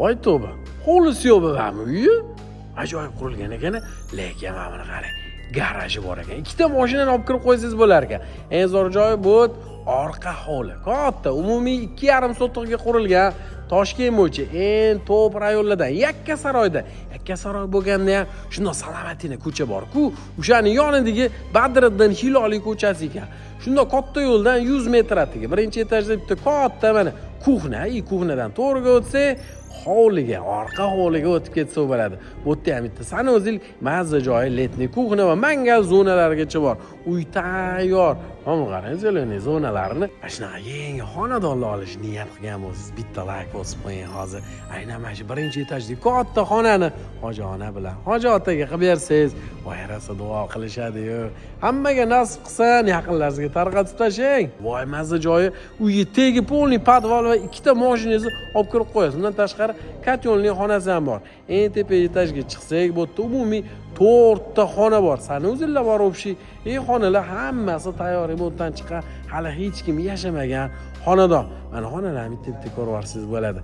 voy tavba, hovlisi yo'q bu uyi. Ajoyib qurilgan ekan, lekin mana buni qarang. Garaji bor ekan. Ikkita mashinani olib kirib qo'ysangiz bo'lar ekan. Eng zo'r joyi bu orqa hovli. Katta, umumiy 2,5 sotixga qurilgan Toshkent bo'yicha eng top rayonlardan Yakkasaroy bo'lganda ham shunday Salomatina ko'cha bor-ku, o'shaning yonidagi Badriddin Hiloli ko'chasi ekan. Shunday katta yo'ldan 100 metr atiga birinchi etajda bitta katta mana kuxnadan to'g'riga o'tsak, hovliga, orqa hovliga o'tib ketsa bo'ladi. Bu yerda ham bitta sanuzel, mazza joyi, letniy kuxna va mangal zonalarigacha bor. Uy tayyor. Mana qarang, zeleniy zonalarini shunaqa yangi xonadonlar olish niyat qilgan bo'lsangiz, bitta like bosib qo'ying hozir. Aynan mana shu birinchi etajdagi katta xonani hojiona bilan hoji otaga qilib bersangiz, voy yarasa duo qilishadi-yu. Hammaga nasib qilsin, yaqinlaringizga tarqatib tashlang. Voy mazza joyi, uyga tegi polniy podval va ikkita mashinangizni olib kirib qo'yasiz. Undan tashqari katyonli xonasi ham bor. Eng tepa etajga chiqsak, bu yerda umumiy 4 ta xona bor. Sanuzellar bor o'pshi. Xonalar hammasi tayyor, remontdan chiqqan, hali hech kim yashamagan xonadon. Mana xonalarni bitta ko'rvarsiz bo'ladi.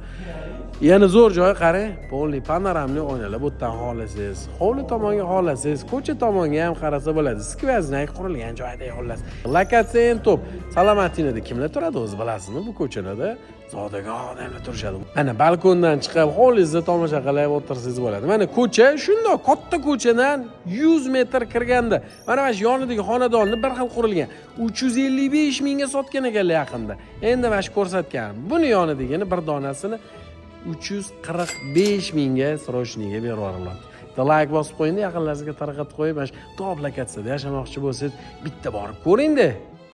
Yana zo'r joy qarang, polniy panoramli oynalar bu yerdan xohlasangiz, hovli tomonga xohlasangiz, ko'cha tomonga ham qarasa bo'ladi. Skvaznak qurilgan joyda xullas. Lokatsiya top. Salomatinada kimlar turadi o'zi bilasizmi bu ko'chada? Zodagon odamlar turishadi. Mana balkondan chiqib, hovlingizda tomosha qilib o'tirsangiz bo'ladi. Mana ko'cha shunday katta ko'chadan 100 metr kirganda, mana shu yonidagi xonadonni bir xil qurilgan. 355 mingga sotgan ekanlar yaqinda. Endi mana shu ko'rsatgan. Buni yonidagini bir donasini 345 mingga srochniga berib yuboriladi. Like bosib qo'ying, yaqinlaringizga tarqatib qo'yib, mana shu top lokatsiyada yashamoqchi bo'lsangiz, bitta borib ko'ring-da.